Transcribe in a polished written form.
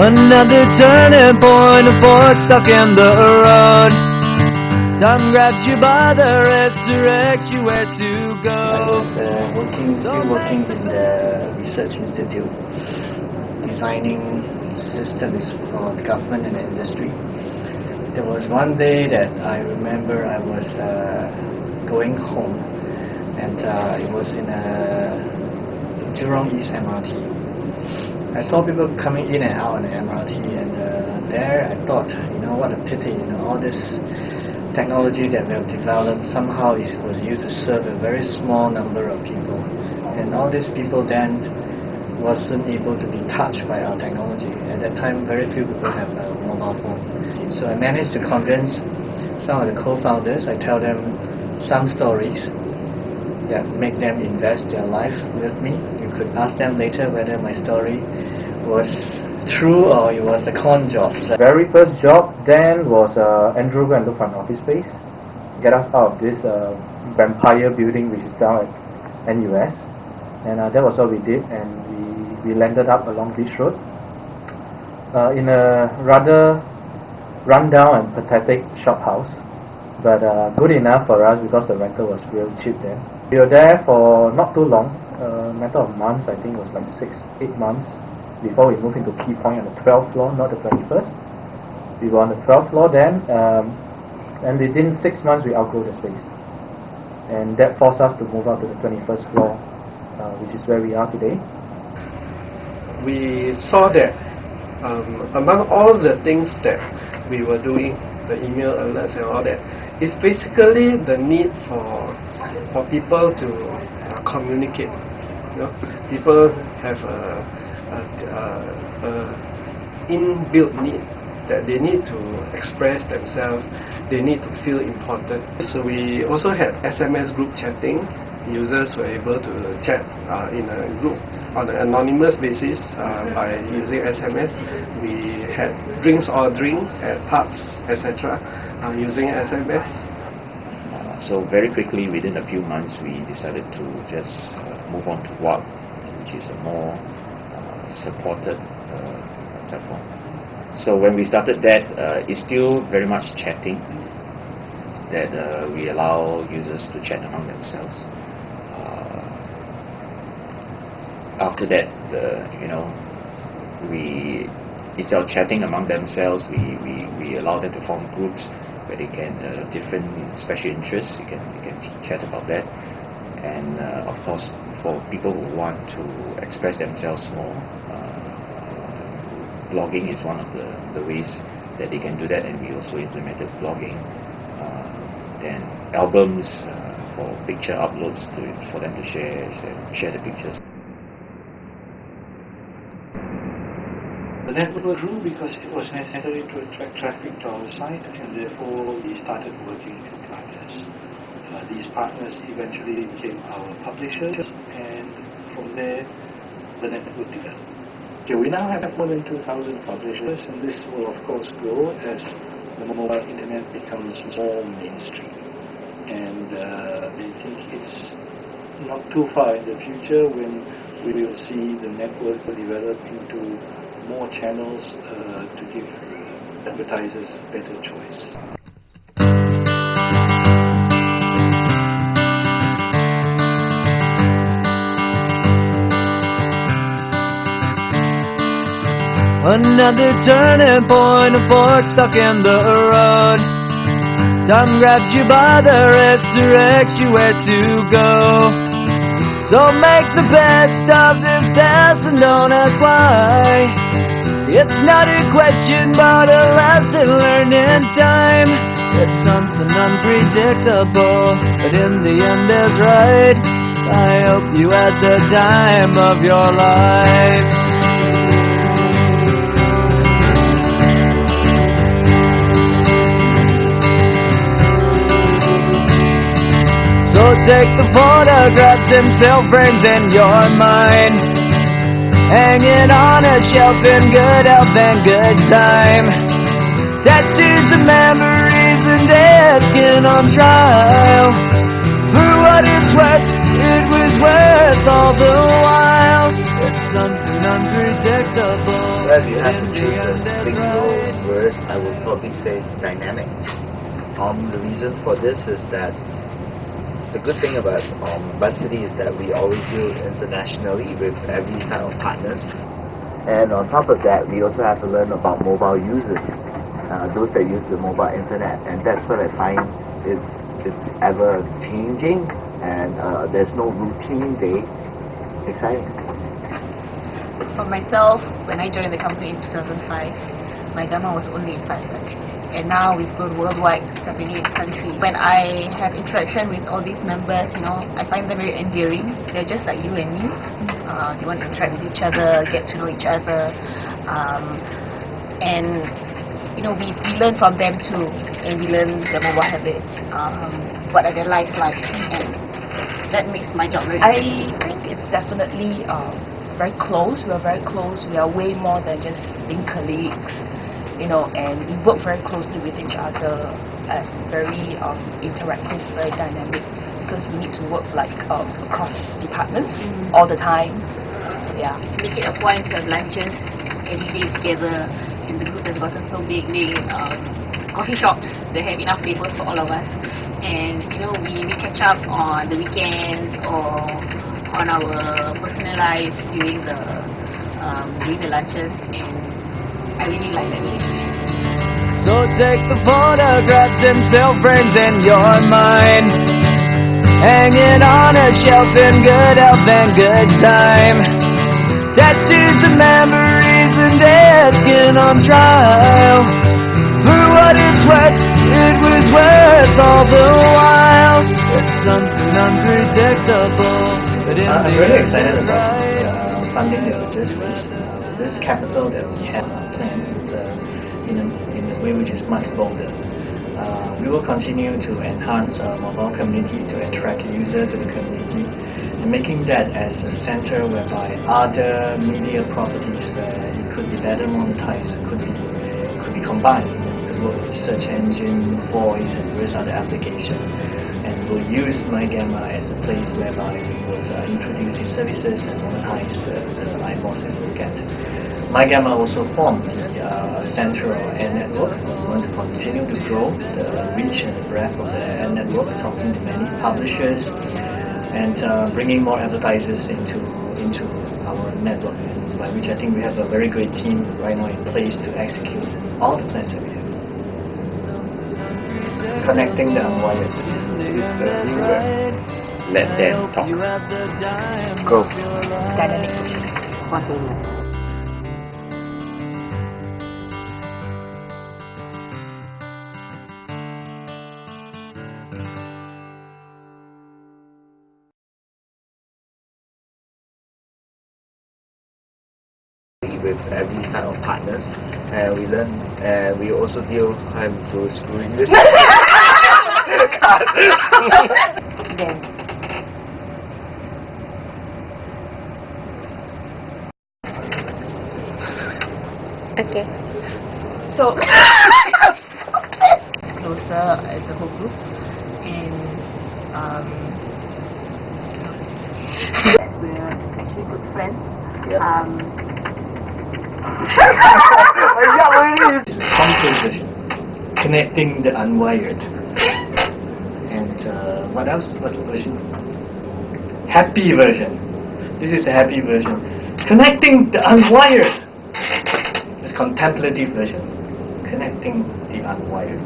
Another turning point, a fork stuck in the road. Time grabs you by the wrist, directs you where to go. I was still working in the research institute, designing systems for the government and the industry. There was one day that I remember I was going home, and it was in Jurong East MRT. I saw people coming in and out on the MRT, and there I thought, what a pity, all this technology that we have developed somehow was used to serve a very small number of people, and all these people then wasn't able to be touched by our technology. At that time, very few people have a mobile phone. So I managed to convince some of the co-founders. I tell them some stories that make them invest their life with me. You could ask them later whether my story was true or it was a con job. The very first job then was Andrew go and look for an office space, get us out of this vampire building which is down at NUS, and that was what we did, and we landed up along this road in a rather rundown and pathetic shop house, but good enough for us because the rental was real cheap then. We were there for not too long, a matter of months. I think it was like 6-8 months before we moved into Key Point on the 12th floor, not the 21st. We were on the 12th floor then, and within 6 months we outgrew the space, and that forced us to move out to the 21st floor, which is where we are today. We saw that among all the things that we were doing, the email alerts and all that, it's basically the need for people to communicate. People have a inbuilt need that they need to express themselves, they need to feel important. So we also had SMS group chatting. Users were able to chat in a group on an anonymous basis by using SMS. We had drinks ordering at pubs, etc., using SMS. So very quickly, within a few months, we decided to just move on to WAP, which is a more supported platform. So when we started that, it's still very much chatting, that we allow users to chat among themselves. After that, instead of chatting among themselves, we allow them to form groups where they can different special interests. You can chat about that, and of course, for people who want to express themselves more, blogging is one of the ways that they can do that, and we also implemented blogging. Then albums for picture uploads for them to share the pictures. The network grew because it was necessary to attract traffic to our site, and therefore we started working with partners. These partners eventually became our publishers, and from there the network developed. Okay, we now have more than 2,000 publishers, and this will of course grow as the mobile internet becomes more mainstream. And I think it's not too far in the future when we will see the network develop into more channels to give advertisers better choice. Another turning point, a fork stuck in the road. Time grabs you by the wrist, directs you where to go. So make the best of this test and don't ask why. It's not a question but a lesson learned in time. It's something unpredictable, but in the end is right. I hope you had the time of your life. So take the photographs and still frames in your mind, hang it on a shelf in good health and good time. Tattoos of memories and dead skin on trial. For what it's worth, it was worth all the while. It's something unpredictable. Well, you have to choose a single word. I would probably say dynamic. The reason for this is that the good thing about BuzzCity is that we always deal internationally with every type of partners. And on top of that, we also have to learn about mobile users, those that use the mobile internet. And that's what I find it's ever changing, and there's no routine day. Exciting. For myself, when I joined the company in 2005, my gamma was only in 5 countries. And now we've grown worldwide to 78 countries. When I have interaction with all these members, I find them very endearing. They're just like you and me. They want to interact with each other, get to know each other. And, we learn from them too. And we learn their mobile habits. What are their lives like? And that makes my job very I think it's definitely very close. We are very close. We are way more than just being colleagues, and we work very closely with each other and very interactive, very dynamic, because we need to work across departments all the time. Yeah. Make it a point to have lunches every day together, and the group has gotten so big, coffee shops that have enough tables for all of us. And we catch up on the weekends or on our personal lives during the lunches, and I really like that relationship. So take the photographs and still frames in your mind, hang it on a shelf in good health and good time. Tattoos of memories and dead skin on trial. For what it's worth, it was worth all the while. It's something unpredictable, but I'm really excited about the funding that we just raised. This capital that we have planned is in a way which is much bolder. We will continue to enhance our mobile community, to attract users to the community, and making that as a center whereby other media properties where it could be better monetized could be combined. Search engine, voice, and various other applications, and we'll use MyGamma as a place whereby we would introduce these services and monetize the eyeballs that we'll get. MyGamma also formed the central ad network. We want to continue to grow the reach and the breadth of the ad network, talking to many publishers and bringing more advertisers into our network, and by which I think we have a very great team right now in place to execute all the plans that we have. Connecting the unwired is the new word. Let them talk. growth. Dynamic. With every type of partners, and we learn, and we also deal. I'm so screwing this. Then Okay. so It's closer as a whole group, and we're actually good friends. Complete version, connecting the unwired. And what else? What's the version? Happy version. This is a happy version. Connecting the unwired. This contemplative version. Connecting the unwired.